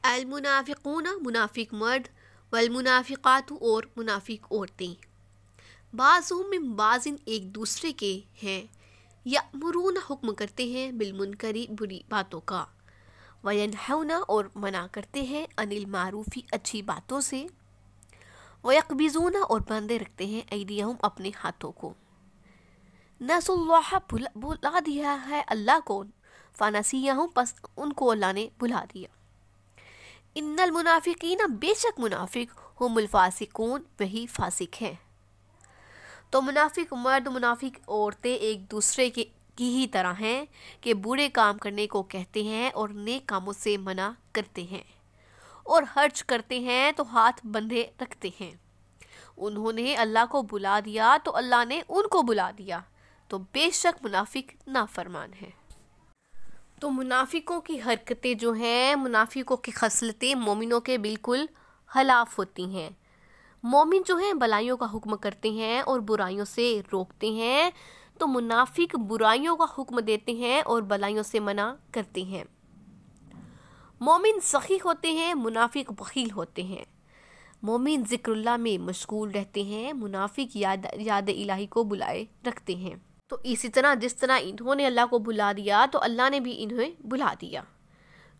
المنافقون منافق مرد، والمنافقات اور منافق عورتیں، بعضهم من بعض ایک دوسرے کے ہیں، یأمرون حکم کرتے ہیں بالمنکر بری باتوں کا، وینہون اور منع کرتے ہیں عن المعروف اچھی باتوں سے، ویقبضون اور باندھے رکھتے ہیں ایدیہم اپنے ہاتھوں کو، نسوا اللہ بھلا دیا ہے اللہ کو، فنسیہم پس ان کو اللہ نے بھلا دیا، ان المنافقین بے شک منافق ہم الفاسقون وہی فاسق ہیں۔ تو منافق مرد منافق عورتیں ایک دوسرے کی ہی طرح ہیں کہ برے کام کرنے کو کہتے ہیں اور نیک کاموں سے منع کرتے ہیں، اور خرچ کرتے ہیں تو ہاتھ بندھے رکھتے ہیں۔ انہوں نے اللہ کو بلا دیا تو اللہ نے ان کو بلا دیا، تو بے شک منافق نافرمان ہیں۔ تو منافقوں کی حرکتیں جو ہیں، منافقوں کی خصلتیں مومنوں کے بالکل خلاف ہوتی ہیں۔ مومن جو ہیں بلائیوں کا حکم کرتے ہیں اور برائیوں سے روکتے ہیں، تو منافق برائیوں کا حکم دیتے ہیں اور بلائیوں سے منع کرتے ہیں۔ مومن سخی ہوتے ہیں، منافق بخیل ہوتے ہیں۔ مومن ذکر اللہ میں مشغول رہتے ہیں، منافق یاد الہی کو بلائے رکھتے ہیں۔ تو اسی طرح جس طرح انہوں نے اللہ کو بلا دیا تو اللہ نے بھی انہیں بلا دیا۔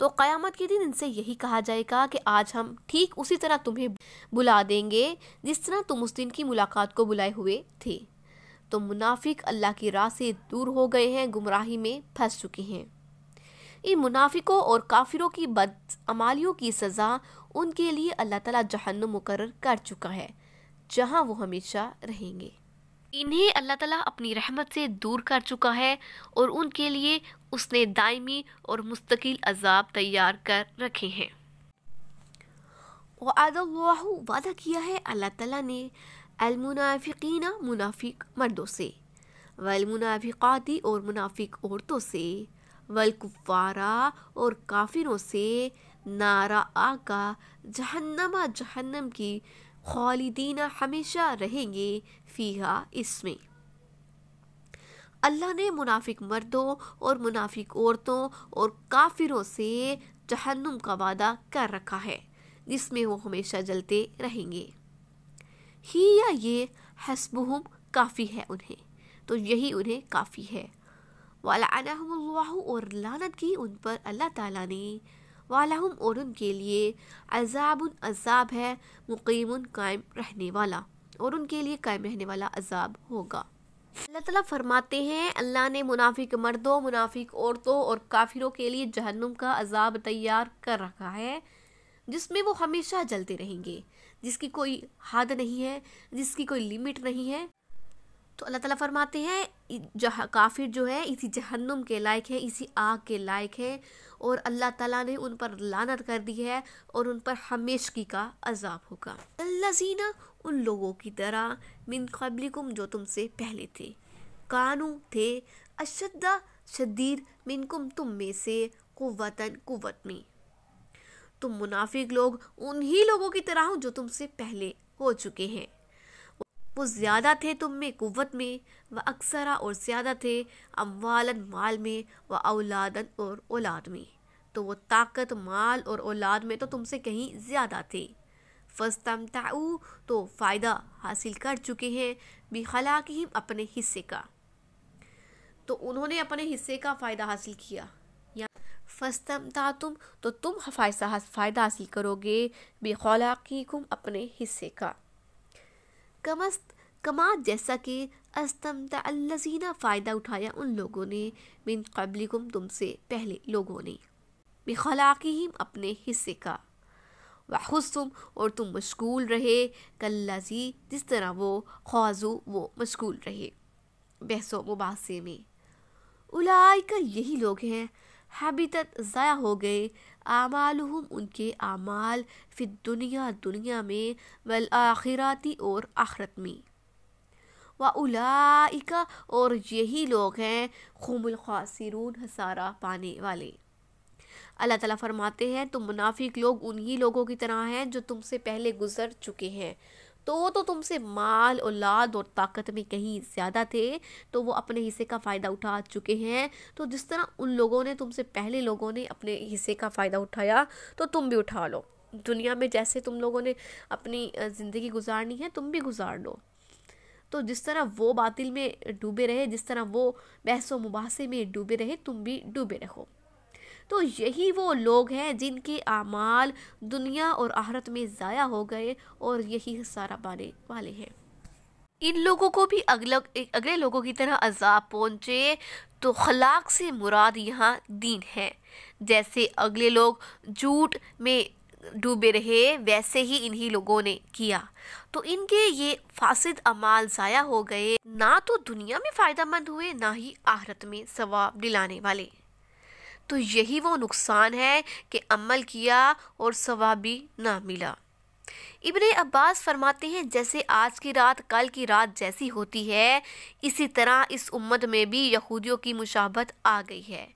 تو قیامت کے دن ان سے یہی کہا جائے گا کہ آج ہم ٹھیک اسی طرح تمہیں بلا دیں گے جس طرح تم اس دن کی ملاقات کو بلائے ہوئے تھے۔ تو منافق اللہ کی راہ سے دور ہو گئے ہیں، گمراہی میں پھنس چکے ہیں۔ ان منافقوں اور کافروں کی بدعمالیوں کی سزا ان کے لیے اللہ تعالیٰ جہنم مقرر کر چکا ہے، جہاں وہ ہمیشہ رہیں گے۔ انہیں اللہ تعالیٰ اپنی رحمت سے دور کر چکا ہے اور ان کے لیے اس نے دائمی اور مستقل عذاب تیار کر رکھے ہیں۔ وعد اللہ وعدہ کیا ہے اللہ تعالیٰ نے المنافقین منافق مردوں سے، والمنافقات اور منافق عورتوں سے، والکفارا اور کافروں سے، نارا آگ کا، جہنم کی، خالدین ہمیشہ رہیں گے، فیہا اس میں۔ اللہ نے منافق مردوں اور منافق عورتوں اور کافروں سے جہنم کا وعدہ کر رکھا ہے جس میں وہ ہمیشہ جلتے رہیں گے۔ ہی یا یہ حسبہم کافی ہے انہیں، تو یہی انہیں کافی ہے۔ وَلَعَنَهُمُ اللَّهُ اور لعنت کی ان پر اللہ تعالیٰ نے، وَلَهُمْ اور ان کے لیے، عذاب ہے، مقیم قائم رہنے والا، اور ان کے لیے قائم رہنے والا عذاب ہوگا۔ اللہ تعالیٰ فرماتے ہیں اللہ نے منافق مردوں، منافق عورتوں اور کافروں کے لیے جہنم کا عذاب تیار کر رکھا ہے جس میں وہ ہمیشہ جلتے رہیں گے، جس کی کوئی حد نہیں ہے، جس کی کوئی لیمٹ نہیں ہے۔ تو اللہ تعالیٰ فرماتے ہیں کافر جو ہے اسی جہنم کے لائق ہے، اسی آگ کے لائق ہے، اور اللہ تعالیٰ نے ان پر لعنت کر دی ہے اور ان پر ہمیشگی کا عذاب ہوگا۔ الذین ان لوگوں کی طرح، من قبلکم جو تم سے پہلے تھے، کانو تھے، اشد شدید، منکم تم میں سے، قوتاً قوت میں۔ تم منافق لوگ انہی لوگوں کی طرح ہو جو تم سے پہلے ہو چکے ہیں، وہ زیادہ تھے تم میں قوت میں، و اکثرا اور زیادہ تھے، اموالاً مال میں، و اولاداً اور اولاد میں، تو وہ طاقت مال اور اولاد میں تو تم سے کہیں زیادہ تھے۔ فاستمتعوا تو فائدہ حاصل کر چکے ہیں، بخلاقہم اپنے حصے کا، تو انہوں نے اپنے حصے کا فائدہ حاصل کیا۔ فاستمتعتم تو تم فائدہ حاصل کرو گے، بخلاقکم اپنے حصے کا، کما جیسا کہ استمتع الذین فائدہ اٹھایا ان لوگوں نے، من قبلکم تم سے پہلے لوگوں نے، بخلاقہم اپنے حصے کا، وخذتم اور تم مشغول رہے، کالذی جس طرح وہ، خاضوا وہ مشغول رہے، بحث و مباحثے میں۔ اولئک یہی لوگ ہیں، حبطت ضائع ہو گئے، اعمالہم ان کے اعمال، فی الدنیا دنیا میں، والآخرات اور آخرت میں، واولئک اور یہی لوگ ہیں، هم الخاسرون خسارہ پانے والے۔ اللہ تعالیٰ فرماتے ہیں تم منافق لوگ انہی لوگوں کی طرح ہیں جو تم سے پہلے گزر چکے ہیں، تو وہ تو تم سے مال اولاد اور طاقت میں کہیں زیادہ تھے، تو وہ اپنے حصے کا فائدہ اٹھا چکے ہیں۔ تو جس طرح ان لوگوں نے تم سے پہلے لوگوں نے اپنے حصے کا فائدہ اٹھایا تو تم بھی اٹھا لو۔ دنیا میں جیسے تم لوگوں نے اپنی زندگی گزارنی ہے تم بھی گزار لو۔ تو جس طرح وہ باطل میں ڈوبے رہے، جس طرح وہ بحث و مباحثے میں ڈوبے رہے، تم بھی ڈوبے رہو۔ تو یہی وہ لوگ ہیں جن کے اعمال دنیا اور آخرت میں ضائع ہو گئے اور یہی خسارہ پانے والے ہیں۔ ان لوگوں کو بھی اگلے لوگوں کی طرح عذاب پہنچے۔ تو خلاق سے مراد یہاں دین ہے۔ جیسے اگلے لوگ جھوٹ میں ڈوبے رہے ویسے ہی انہی لوگوں نے کیا، تو ان کے یہ فاسد اعمال ضائع ہو گئے، نہ تو دنیا میں فائدہ مند ہوئے نہ ہی آخرت میں ثواب دلانے والے۔ تو یہی وہ نقصان ہے کہ عمل کیا اور ثواب بھی نہ ملا۔ ابن عباس فرماتے ہیں جیسے آج کی رات کل کی رات جیسی ہوتی ہے، اسی طرح اس امت میں بھی یہودیوں کی مشابہت آ گئی ہے۔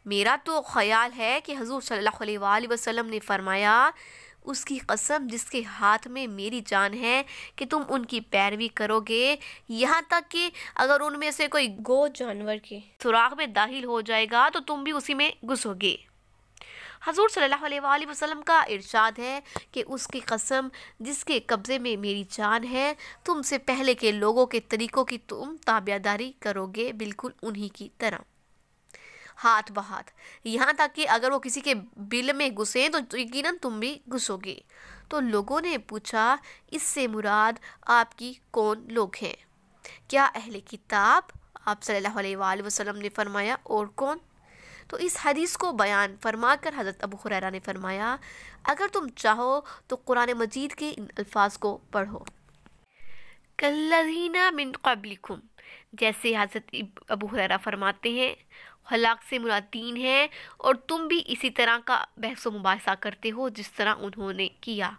میرا تو خیال ہے کہ حضور صلی اللہ علیہ وآلہ وسلم نے فرمایا، اس کی قسم جس کے ہاتھ میں میری جان ہے کہ تم ان کی پیروی کرو گے، یہاں تک کہ اگر ان میں سے کوئی گو جانور کے سوراخ میں داخل ہو جائے گا تو تم بھی اسی میں گھسو گے۔ حضور صلی اللہ علیہ وآلہ وسلم کا ارشاد ہے کہ اس کی قسم جس کے قبضے میں میری جان ہے، تم سے پہلے کے لوگوں کے طریقوں کی تم تابعداری کرو گے بالکل انہی کی طرح، ہاتھ بہاتھ، یہاں تک کہ اگر وہ کسی کے بل میں گھسیں تو یقیناً تم بھی گھسو گے۔ تو لوگوں نے پوچھا اس سے مراد آپ کی کون لوگ ہیں؟ کیا اہل کتاب؟ آپ صلی اللہ علیہ وآلہ وسلم نے فرمایا اور کون؟ تو اس حدیث کو بیان فرما کر حضرت ابو ہریرہ نے فرمایا، اگر تم چاہو تو قرآن مجید کے ان الفاظ کو پڑھو، کالذین من قبلکم، جیسے حضرت ابو ہریرہ فرماتے ہیں خلاق سے مراد دین ہے، اور تم بھی اسی طرح کا بحث و مباحثہ کرتے ہو جس طرح انہوں نے کیا۔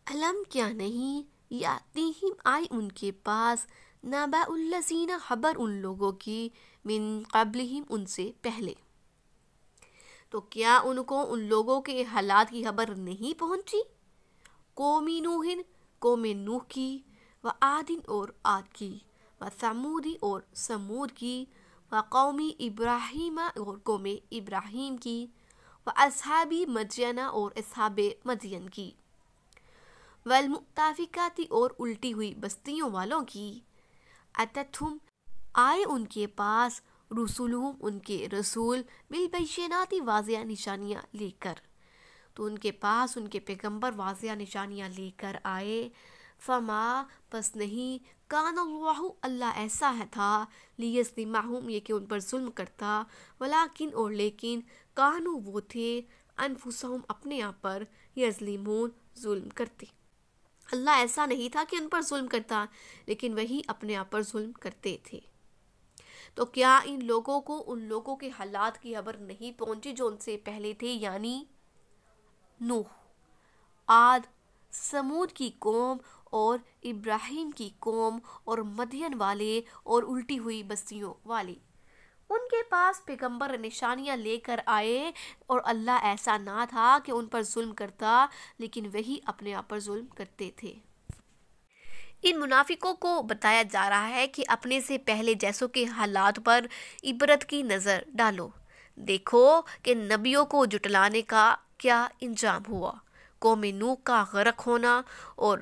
علم کیا نہیں یاتیہم آئی ان کے پاس، نبأ الذین خبر ان لوگوں کی، من قبلہم ان سے پہلے۔ تو کیا ان کو ان لوگوں کے حالات کی خبر نہیں پہنچی؟ قوم نوح، قوم نوح کی، وعاد اور عاد کی، وثمود اور سمود کی، وقوم ابراہیم اور قوم ابراہیم کی، واصحاب مدین اور اصحاب مدین کی، والمؤتفکات اور الٹی ہوئی بستیوں والوں کی، اتتہم آئے ان کے پاس، رسولہم ان کے رسول، بالبینات واضح نشانیاں لے کر، تو ان کے پاس ان کے پیغمبر واضح نشانیاں لے کر آئے، فما پس نہیں، کان اللہ اللہ ایسا ہے تھا، لیظلمہم یہ کہ ان پر ظلم کرتا، ولیکن اور لیکن، کانو وہ تھے، انفسہم اپنے آپ پر، یظلمون ظلم کرتے۔ اللہ ایسا نہیں تھا کہ ان پر ظلم کرتا، لیکن وہی اپنے آپ پر ظلم کرتے تھے۔ تو کیا ان لوگوں کو ان لوگوں کے حالات کی خبر نہیں پہنچی جو ان سے پہلے تھے، یعنی نوح، عاد، سمود کی قوم اور ابراہیم کی قوم اور مدین والے اور الٹی ہوئی بستیوں والے؟ ان کے پاس پیغمبر نشانیاں لے کر آئے اور اللہ ایسا نہ تھا کہ ان پر ظلم کرتا، لیکن وہی اپنے آپ پر ظلم کرتے تھے۔ ان منافقوں کو بتایا جا رہا ہے کہ اپنے سے پہلے جیسوں کے حالات پر عبرت کی نظر ڈالو، دیکھو کہ نبیوں کو جھٹلانے کا کیا انجام ہوا، قوم نوح کا غرق ہونا اور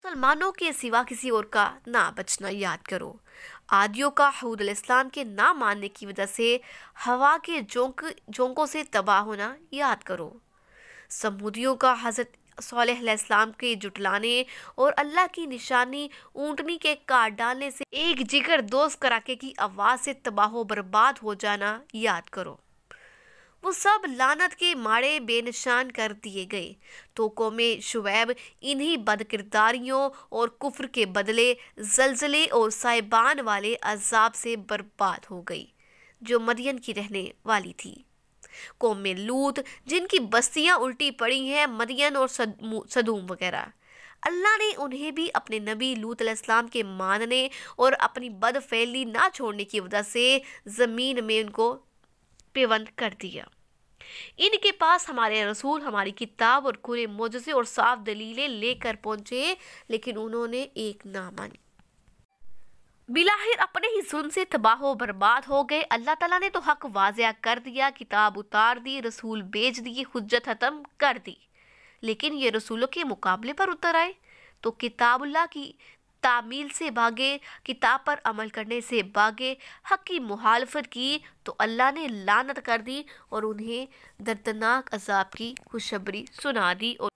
مسلمانوں کے سوا کسی اور کا نہ بچنا یاد کرو، عادیوں کا حود علیہ السلام کے نہ ماننے کی وجہ سے ہوا کے جھونکوں سے تباہ ہونا یاد کرو، سمودیوں کا حضرت صالح علیہ السلام کے جھٹلانے اور اللہ کی نشانی اونٹنی کے کاٹ ڈالنے سے ایک جگر دوست کراکے کی آواز سے تباہ و برباد ہو جانا یاد کرو، وہ سب لعنت کے مارے بے نشان کر دیے گئے۔ تو قوم شعیب انہی بد کرداریوں اور کفر کے بدلے زلزلے اور سائبان والے عذاب سے برباد ہو گئی جو مدین کی رہنے والی تھی۔ قوم لوط جن کی بستیاں الٹی پڑی ہیں، مدین اور سدوم وغیرہ، اللہ نے انہیں بھی اپنے نبی لوط علیہ السلام کے ماننے اور اپنی بد فعلی نہ چھوڑنے کی وجہ سے زمین میں ان کو پیوند کر دیا۔ ان کے پاس ہمارے رسول ہماری کتاب اور کھلے معجزے اور صاف دلیلیں لے کر پہنچے، لیکن انہوں نے ایک نہ مانی۔ بلاخر اپنے ہی ظلم سے تباہ و برباد ہو گئے۔ اللہ تعالیٰ نے تو حق واضح کر دیا، کتاب اتار دی، رسول بھیج دیے، حجت ختم کر دی، لیکن یہ رسولوں کے مقابلے پر اتر آئے تو کتاب اللہ کی تعمیل سے بھاگے، کتاب پر عمل کرنے سے بھاگے، حق کی مخالفت کی تو اللہ نے لعنت کر دی اور انہیں دردناک عذاب کی خوشخبری سنا دی۔ اور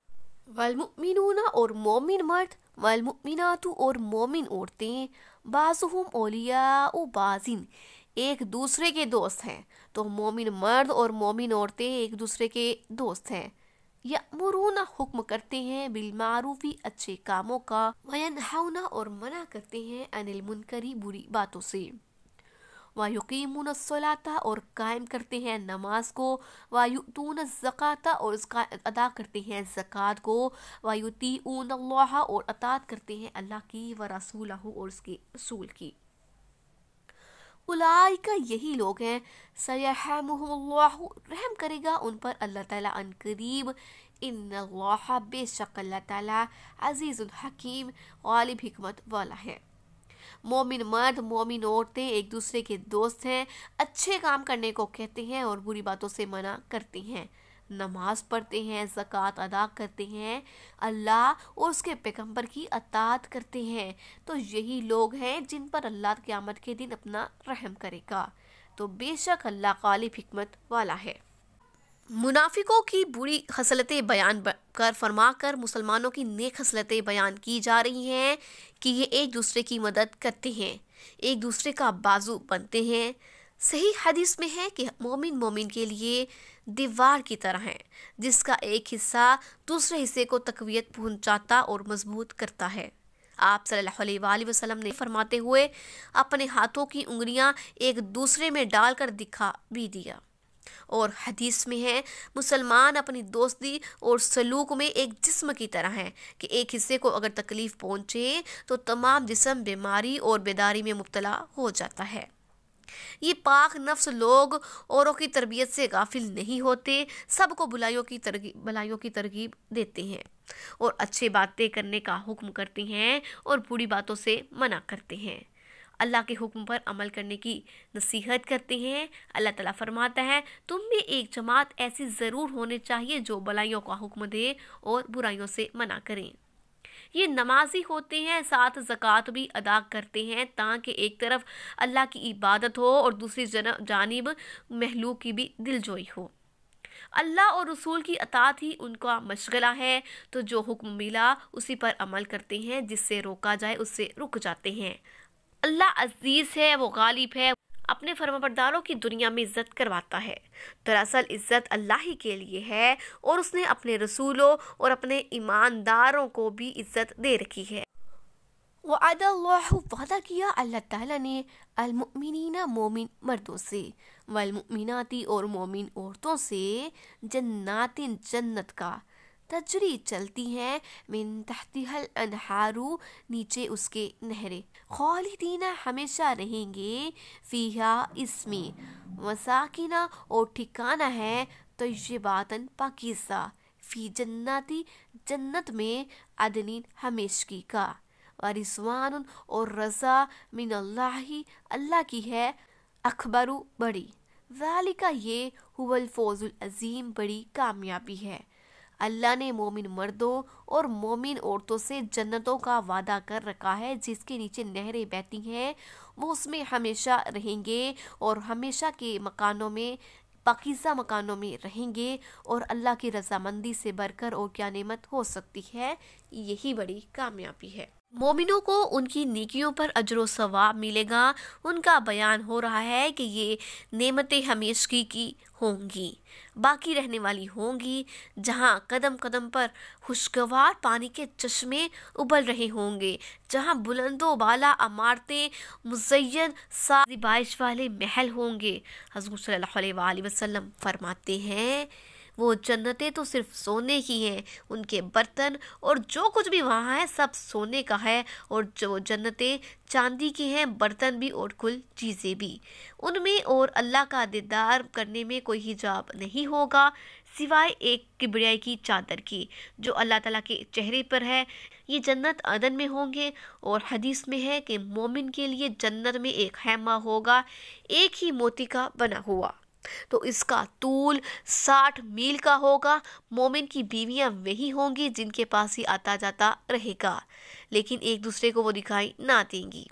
والمؤمنون اور مومن مرد، والمؤمنات اور مومن عورتیں، بعضهم اولیاء بعض، ایک دوسرے کے دوست ہیں۔ تو مومن مرد اور مومن عورتیں ایک دوسرے کے دوست ہیں۔ یأمرون حکم کرتے ہیں بالمعروف اچھے کاموں کا، وینہون اور منع کرتے ہیں عن المنکر بری باتوں سے، ویقیمون الصلاۃ اور قائم کرتے ہیں نماز کو، ویؤتون الزکاۃ اور اس کا ادا کرتے ہیں زکوٰۃ کو، ویطیعون اللہ اور اطاعت کرتے ہیں اللہ کی، ورسولہ اور اس کے رسول کی۔ اولئک یہی لوگ ہیں، سیرحمہم اللہ رحم کرے گا ان پر اللہ تعالیٰ عن قریب، ان اللہ بے شک اللہ تعالیٰ عزیز الحکیم غالب حکمت والا ہے۔ مومن مرد مومن عورتیں ایک دوسرے کے دوست ہیں، اچھے کام کرنے کو کہتے ہیں اور بری باتوں سے منع کرتے ہیں، نماز پڑھتے ہیں، زکوٰۃ ادا کرتے ہیں، اللہ اور اس کے پیغمبر کی اطاعت کرتے ہیں، تو یہی لوگ ہیں جن پر اللہ قیامت کے دن اپنا رحم کرے گا، تو بے شک اللہ غالب حکمت والا ہے۔ منافقوں کی بری خصلتیں بیان فرما کر مسلمانوں کی نیک خصلتیں بیان کی جا رہی ہیں کہ یہ ایک دوسرے کی مدد کرتے ہیں، ایک دوسرے کا بازو بنتے ہیں۔ صحیح حدیث میں ہے کہ مومن مومن کے لیے دیوار کی طرح ہے، جس کا ایک حصہ دوسرے حصے کو تقویت پہنچاتا اور مضبوط کرتا ہے۔ آپ صلی اللہ علیہ وآلہ وسلم نے فرماتے ہوئے اپنے ہاتھوں کی انگلیاں ایک دوسرے میں ڈال کر دکھا بھی دیا، اور حدیث میں ہے مسلمان اپنی دوستی اور سلوک میں ایک جسم کی طرح ہے کہ ایک حصے کو اگر تکلیف پہنچے تو تمام جسم بیماری اور بیداری میں مبتلا ہو جاتا ہے۔ یہ پاک نفس لوگ اوروں کی تربیت سے غافل نہیں ہوتے، سب کو بھلائیوں کی ترغیب دیتے ہیں اور اچھے باتیں کرنے کا حکم کرتے ہیں اور بری باتوں سے منع کرتے ہیں، اللہ کے حکم پر عمل کرنے کی نصیحت کرتے ہیں۔ اللہ تعالیٰ فرماتا ہے تم میں ایک جماعت ایسی ضرور ہونے چاہیے جو بھلائیوں کا حکم دے اور برائیوں سے منع کریں۔ یہ نمازی ہوتے ہیں، ساتھ زکوٰۃ بھی ادا کرتے ہیں تاکہ ایک طرف اللہ کی عبادت ہو اور دوسری جانب مخلوق کی بھی دلجوئی ہو۔ اللہ اور رسول کی اطاعت ہی ان کا مشغلہ ہے، تو جو حکم ملا اسی پر عمل کرتے ہیں، جس سے روکا جائے اس سے رک جاتے ہیں۔ اللہ عزیز ہے، وہ غالب ہے، اپنے فرمانبرداروں کی دنیا میں عزت کرواتا ہے۔ دراصل عزت اللہ ہی کے لیے ہے اور اس نے اپنے رسولوں اور اپنے ایمانداروں کو بھی عزت دے رکھی ہے۔ وعد اللہ وعدہ کیا اللہ تعالیٰ نے المؤمنین مومن مردوں سے، والمؤمنات اور مومن عورتوں سے، جنات جنت کا، تجری چلتی ہیں، من تحتها الانہار نیچے اس کے نہریں، خالدین ہمیشہ رہیں گے، فیہا اس میں، مساکن اور ٹھکانہ ہے، طیبات پاکیزہ، فی جناتی جنت میں، عدن ہمیشگی کا، ورضوان اور رضا، من اللہ اللہ کی ہے، اکبر بڑی، ذالک یہ، هو الفوز العظیم بڑی کامیابی ہے۔ اللہ نے مومن مردوں اور مومن عورتوں سے جنتوں کا وعدہ کر رکھا ہے جس کے نیچے نہریں بہتی ہیں، وہ اس میں ہمیشہ رہیں گے اور ہمیشہ کے مکانوں میں، پاکیزہ مکانوں میں رہیں گے، اور اللہ کی رضامندی سے بڑھ کر اور کیا نعمت ہو سکتی ہے، یہی بڑی کامیابی ہے۔ مومنوں کو ان کی نیکیوں پر اجر و ثواب ملے گا۔ ان کا بیان ہو رہا ہے کہ یہ نعمتیں ہمیشگی کی ہوں گی، باقی رہنے والی ہوں گی، جہاں قدم قدم پر خوشگوار پانی کے چشمے ابل رہے ہوں گے، جہاں بلند و بالا عمارتیں، مزین زیبائش والے محل ہوں گے۔ حضور صلی اللہ علیہ وآلہ وسلم فرماتے ہیں وہ جنتیں تو صرف سونے کی ہیں، ان کے برتن اور جو کچھ بھی وہاں ہے سب سونے کا ہے، اور جو جنتیں چاندی کی ہیں، برتن بھی اور کل چیزیں بھی۔ ان میں اور اللہ کا دیدار کرنے میں کوئی حجاب نہیں ہوگا سوائے ایک کبریائی کی چادر کی جو اللہ تعالیٰ کے چہرے پر ہے۔ یہ جنت عدن میں ہوں گے، اور حدیث میں ہے کہ مومن کے لیے جنت میں ایک خیمہ ہوگا، ایک ہی موتی کا بنا ہوا، تو اس کا طول 60 میل کا ہوگا۔ مومن کی بیویاں وہی ہوں گی جن کے پاس ہی آتا جاتا رہے گا، لیکن ایک دوسرے کو وہ دکھائی نہ دیں گی۔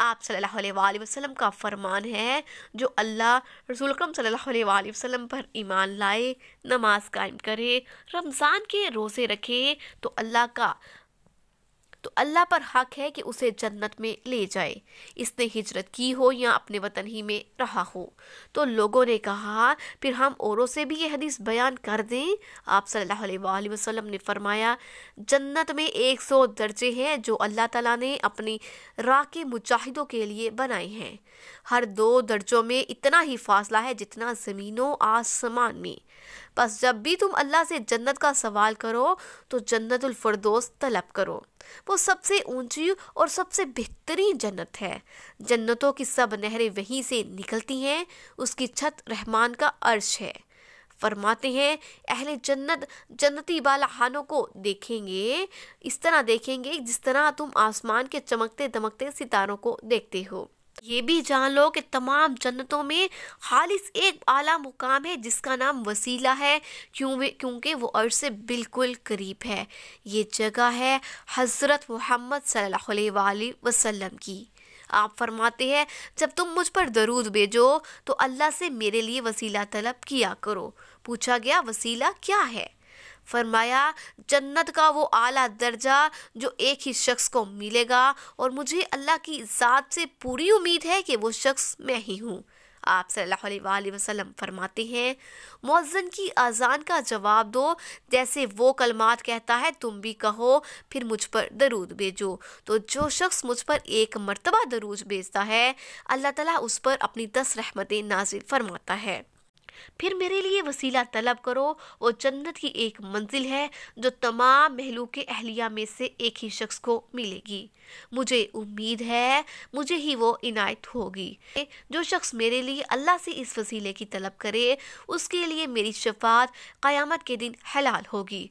آپ صلی اللہ علیہ وآلہ وسلم کا فرمان ہے، جو اللہ رسول اکرم صلی اللہ علیہ وآلہ وسلم پر ایمان لائے، نماز قائم کرے، رمضان کے روزے رکھے، تو اللہ پر حق ہے کہ اسے جنت میں لے جائے، اس نے ہجرت کی ہو یا اپنے وطن ہی میں رہا ہو۔ تو لوگوں نے کہا پھر ہم اوروں سے بھی یہ حدیث بیان کر دیں؟ آپ صلی اللہ علیہ وآلہ وسلم نے فرمایا، جنت میں 100 درجے ہیں جو اللہ تعالیٰ نے اپنی راہ کے مجاہدوں کے لیے بنائے ہیں۔ ہر 2 درجوں میں اتنا ہی فاصلہ ہے جتنا زمین و آسمان میں۔ بس جب بھی تم اللہ سے جنت کا سوال کرو تو جنت الفردوس طلب کرو، وہ سب سے اونچی اور سب سے بہترین جنت ہے۔ جنتوں کی سب نہریں وہیں سے نکلتی ہیں، اس کی چھت رحمان کا عرش ہے۔ فرماتے ہیں اہل جنت جنتی بالاخانوں کو دیکھیں گے، اس طرح دیکھیں گے جس طرح تم آسمان کے چمکتے دمکتے ستاروں کو دیکھتے ہو۔ یہ بھی جان لو کہ تمام جنتوں میں خالص ایک اعلیٰ مقام ہے جس کا نام وسیلہ ہے، کیونکہ وہ عرش سے بالکل قریب ہے۔ یہ جگہ ہے حضرت محمد صلی اللہ علیہ وآلہ وسلم کی۔ آپ فرماتے ہیں جب تم مجھ پر درود بھیجو تو اللہ سے میرے لیے وسیلہ طلب کیا کرو۔ پوچھا گیا وسیلہ کیا ہے؟ فرمایا جنت کا وہ اعلیٰ درجہ جو ایک ہی شخص کو ملے گا، اور مجھے اللہ کی ذات سے پوری امید ہے کہ وہ شخص میں ہی ہوں۔ آپ صلی اللہ علیہ وآلہ وسلم فرماتے ہیں مؤذن کی اذان کا جواب دو، جیسے وہ کلمات کہتا ہے تم بھی کہو، پھر مجھ پر درود بھیجو۔ تو جو شخص مجھ پر ایک مرتبہ درود بھیجتا ہے اللہ تعالیٰ اس پر اپنی 10 رحمتیں نازل فرماتا ہے۔ پھر میرے لیے وسیلہ طلب کرو، وہ جنت کی ایک منزل ہے جو تمام مخلوق اہلیہ میں سے ایک ہی شخص کو ملے گی۔ مجھے امید ہے مجھے ہی وہ عنایت ہوگی۔ جو شخص میرے لیے اللہ سے اس وسیلے کی طلب کرے اس کے لیے میری شفاعت قیامت کے دن حلال ہوگی۔